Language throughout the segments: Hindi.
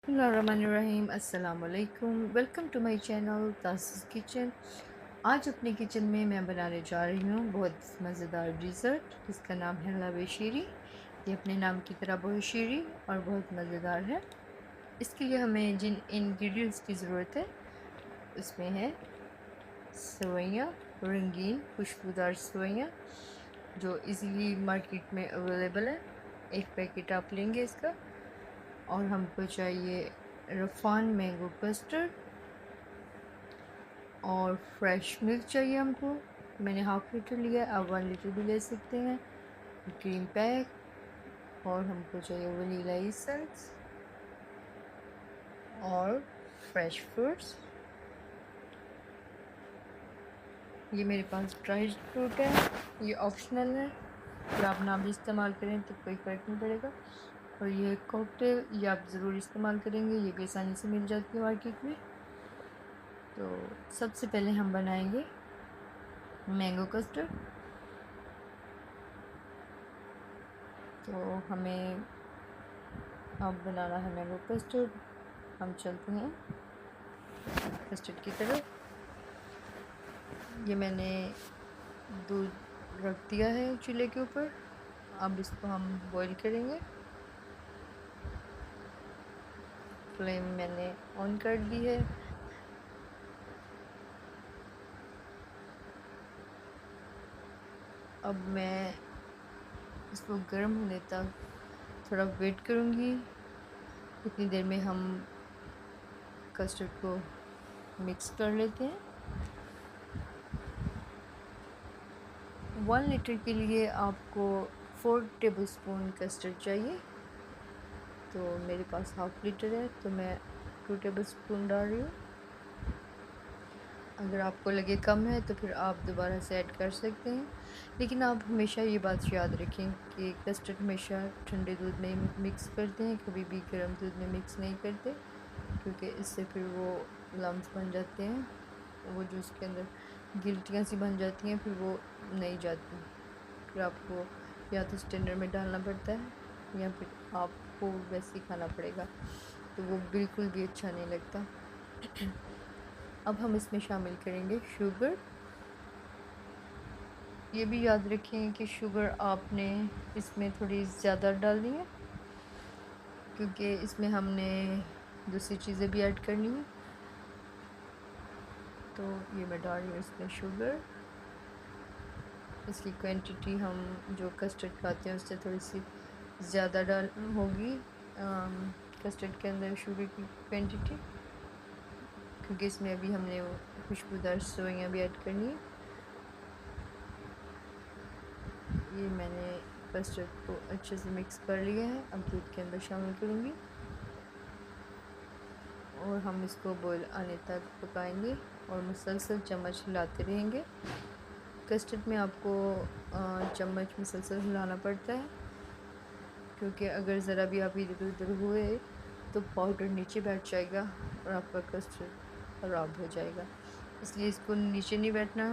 बिस्मिल्लाहिर्रहमानिर्रहीम। अस्सलाम वालेकुम। Welcome to my channel Tasis kitchen. आज अपने किचन में मैं बनाने जा रही हूँ बहुत मज़ेदार डिज़र्ट जिसका नाम है लवे शीरी। ये अपने नाम की तरह बहुत शीरी और बहुत मज़ेदार है। इसके लिए हमें जिन इंग्रेडिएंट्स की ज़रूरत है उसमें है सेवइयाँ, रंगीन खुशबूदार सेवइयाँ जो इजीली मार्केट में अवेलेबल है। एक पैकेट आप लेंगे इसका। और हमको चाहिए रफ़ान मैंगो कस्टर्ड और फ्रेश मिल्क चाहिए हमको। मैंने हाफ़ लीटर लिया है, आप 1 लीटर भी ले सकते हैं। क्रीम पैक और हमको चाहिए वनीला एसेंस और फ्रेश फ्रूट्स। ये मेरे पास ड्राई फ्रूट है, ये ऑप्शनल है, अगर आप ना भी इस्तेमाल करें तो कोई फ़र्क नहीं पड़ेगा। और ये कॉकटेल ये आप ज़रूर इस्तेमाल करेंगे, ये भी आसानी से मिल जाती है मार्केट में। तो सबसे पहले हम बनाएंगे मैंगो कस्टर्ड। तो हमें अब बनाना है मैंगो कस्टर्ड। हम चलते हैं कस्टर्ड की तरफ। ये मैंने दूध रख दिया है चूल्हे के ऊपर। अब इसको हम बॉईल करेंगे। फ्लेम मैंने ऑन कर दी है। अब मैं इसको गर्म होने तक थोड़ा वेट करूँगी। इतनी देर में हम कस्टर्ड को मिक्स कर लेते हैं। 1 लीटर के लिए आपको 4 टेबलस्पून कस्टर्ड चाहिए। तो मेरे पास हाफ़ लीटर है तो मैं 2 टेबलस्पून डाल रही हूँ। अगर आपको लगे कम है तो फिर आप दोबारा से ऐड कर सकते हैं। लेकिन आप हमेशा ये बात याद रखें कि कस्टर्ड हमेशा ठंडे दूध में मिक्स करते हैं, कभी भी गर्म दूध में मिक्स नहीं करते, क्योंकि इससे फिर वो लम्स बन जाते हैं, वो जो उसके अंदर गिल्टियाँ सी बन जाती हैं, फिर वो नहीं जाती। फिर आपको या तो स्टैंडर में डालना पड़ता है या फिर आपको वैसे ही खाना पड़ेगा, तो वो बिल्कुल भी अच्छा नहीं लगता। अब हम इसमें शामिल करेंगे शुगर। ये भी याद रखें कि शुगर आपने इसमें थोड़ी ज़्यादा डालनी है, क्योंकि इसमें हमने दूसरी चीज़ें भी ऐड करनी है। तो ये मैं डाल रही हूँ इसमें शुगर। इसकी क्वांटिटी हम जो कस्टर्ड खाते हैं उससे थोड़ी सी ज़्यादा डाल होगी कस्टर्ड के अंदर शुगर की क्वांटिटी, क्योंकि इसमें अभी हमने वो खुशबूदार सेवइयाँ भी ऐड करनी है। ये मैंने कस्टर्ड को अच्छे से मिक्स कर लिया है। अब दूध के अंदर शामिल करूँगी और हम इसको बॉईल आने तक पकाएंगे और मुसलसल चम्मच हिलाते रहेंगे। कस्टर्ड में आपको चम्मच मुसलसल हिलाना पड़ता है, क्योंकि अगर ज़रा भी आप इधर उधर हुए तो पाउडर नीचे बैठ जाएगा और आपका कस्टर्ड ख़राब हो जाएगा। इसलिए इसको नीचे नहीं बैठना,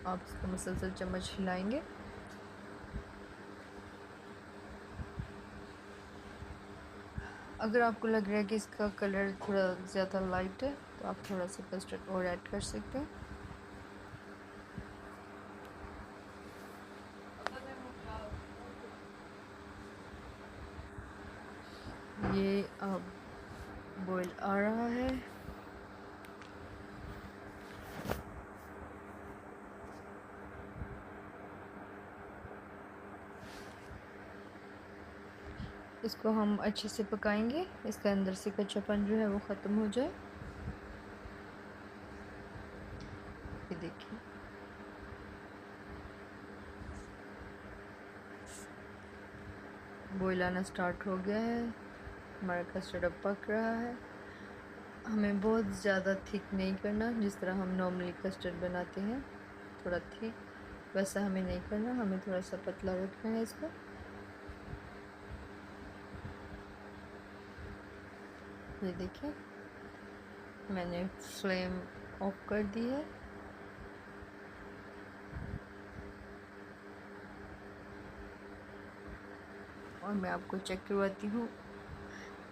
आप इसको मुसलसल चम्मच हिलाएंगे। अगर आपको लग रहा है कि इसका कलर थोड़ा ज़्यादा लाइट है तो आप थोड़ा सा कस्टर्ड और ऐड कर सकते हैं। ये अब बॉईल आ रहा है। इसको हम अच्छे से पकाएंगे, इसका अंदर से कच्चापन जो है वो ख़त्म हो जाए। ये देखिए बॉईल आना स्टार्ट हो गया है, हमारा कस्टर्ड अब पक रहा है। हमें बहुत ज़्यादा थिक नहीं करना, जिस तरह हम नॉर्मली कस्टर्ड बनाते हैं थोड़ा थिक, वैसा हमें नहीं करना, हमें थोड़ा सा पतला रखना है इसको। ये देखिए मैंने फ्लेम ऑफ कर दी है। और मैं आपको चेक करवाती हूँ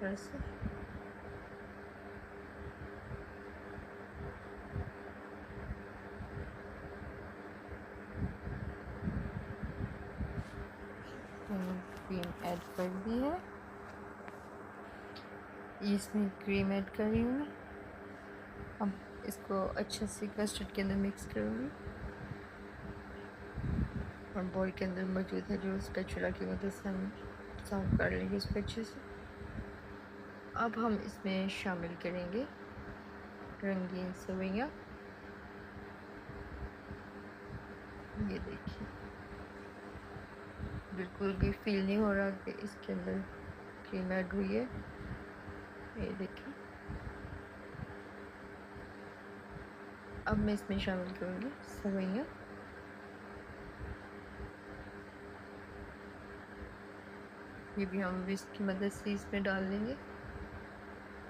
तरह से। क्रीम ऐड कर दी है, इसमें क्रीम ऐड कर रही हूँ मैं। अब इसको अच्छे से कस्टर्ड के अंदर मिक्स करूँगी और बॉल के अंदर मौजूद है जो स्पैचुला की मदद से हम साफ कर लेंगे इसको अच्छे से। अब हम इसमें शामिल करेंगे रंगीन सेवइयाँ। ये देखिए, बिल्कुल भी फील नहीं हो रहा कि इसके अंदर क्रीम ऐड हुई है। ये देखिए, अब मैं इसमें शामिल करूँगी सेवइयाँ। ये भी हम विस्क की मदद से इसमें डाल देंगे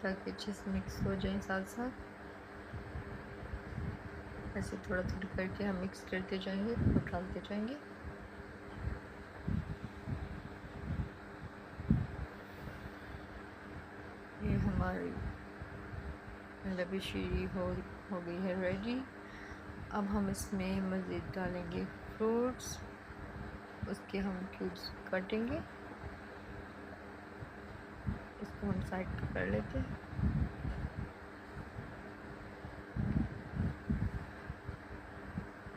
ताकि अच्छे से मिक्स हो जाए साथ साथ। ऐसे थोड़ा थोड़ा करके हम मिक्स करते जाएंगे और डालते जाएंगे। ये हमारी लबी शीरी हो गई है रेडी। अब हम इसमें मज़ीद डालेंगे फ्रूट्स, उसके हम क्यूब्स काटेंगे। इसको हम साइड पर कर लेते हैं।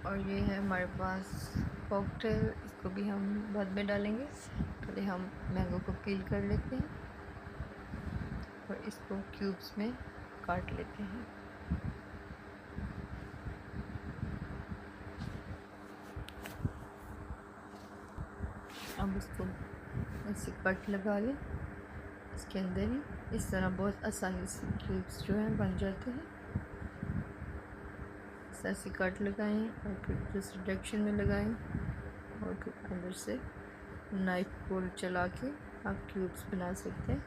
और ये है हमारे पास कॉकटेल, इसको भी हम बाद में डालेंगे। पहले हम मैंगो को पील कर लेते हैं और इसको क्यूब्स में काट लेते हैं। अब इसको ऐसे कट लगा लें इसके अंदर ही। इस तरह बहुत आसानी से क्यूब्स जो हैं बन जाते हैं। इस ऐसे कट लगाएं और फिर दूसरे डायरेक्शन में लगाएं और फिर अंदर से नाइफ को चला के आप क्यूब्स बना सकते हैं।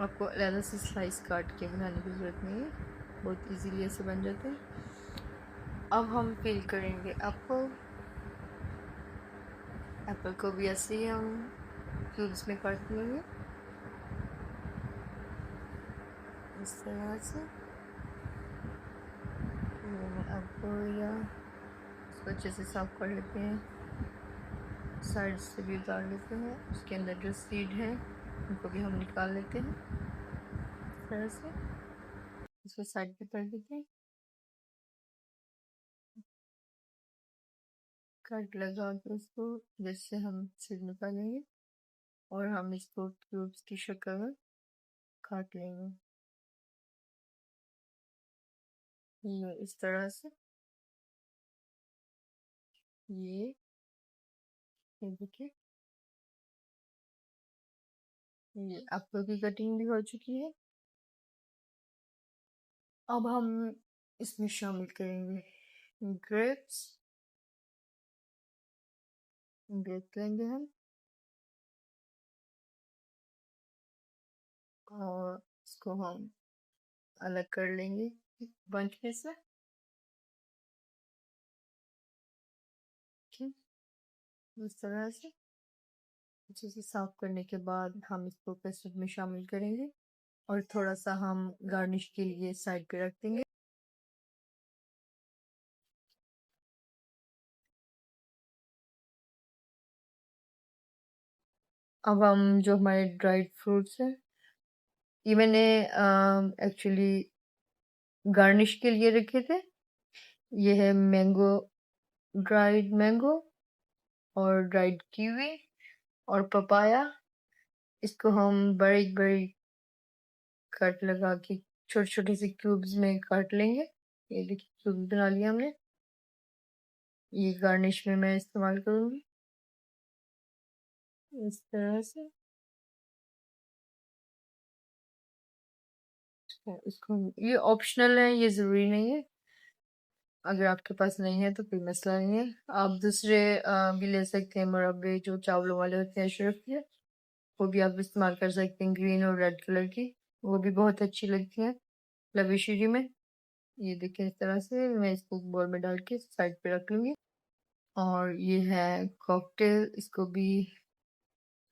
आपको अलग से स्लाइस काट के बनाने की ज़रूरत नहीं है, बहुत इजीली ऐसे बन जाते हैं। अब हम फिल करेंगे एप्पल को भी ऐसे ही हम क्यूब्स में काट लेंगे इस तरह से। एप्पल या इसको अच्छे से साफ कर लेते हैं, साइड से भी उतार लेते हैं। उसके अंदर जो सीड है उनको भी हम निकाल लेते हैं इस तरह से। इसको साइड पे कर देते हैं, कट लगा के उसको जैसे हम सीड निकालेंगे और हम इसको क्यूब्स की शक्ल में काट लेंगे ये इस तरह से। ये देखिए, ये एप्पल की कटिंग भी हो चुकी है। अब हम इसमें शामिल करेंगे ग्रेप्स। ग्रेप्स लेंगे हम और इसको हम अलग कर लेंगे बंच में से। ठीक, इस तरह से अच्छे से साफ करने के बाद हम इसको कस्टर्ड में शामिल करेंगे और थोड़ा सा हम गार्निश के लिए साइड पे रख देंगे। अब हम जो हमारे ड्राइड फ्रूट्स हैं, ये मैंने एक्चुअली गार्निश के लिए रखे थे। ये है मैंगो, ड्राइड मैंगो और ड्राइड कीवी और पपाया। इसको हम बारीक बारीक कट लगा के छोटे छोटे से क्यूब्स में काट लेंगे। ये देखिए क्यूब्स बना लिया हमने। ये गार्निश में मैं इस्तेमाल करूँगी इस तरह से। इसको ये ऑप्शनल है, ये ज़रूरी नहीं है। अगर आपके पास नहीं है तो कोई मसला नहीं है, आप दूसरे भी ले सकते हैं। मुरब्बे जो चावलों वाले होते हैं अशरफ के, वो भी आप इस्तेमाल कर सकते हैं, ग्रीन और रेड कलर की, वो भी बहुत अच्छी लगती हैं लबीशीरी में। ये देखिए इस तरह से मैं इसको बोल में डाल के साइड पे रख लूँगी। और ये है कॉकटेल, इसको भी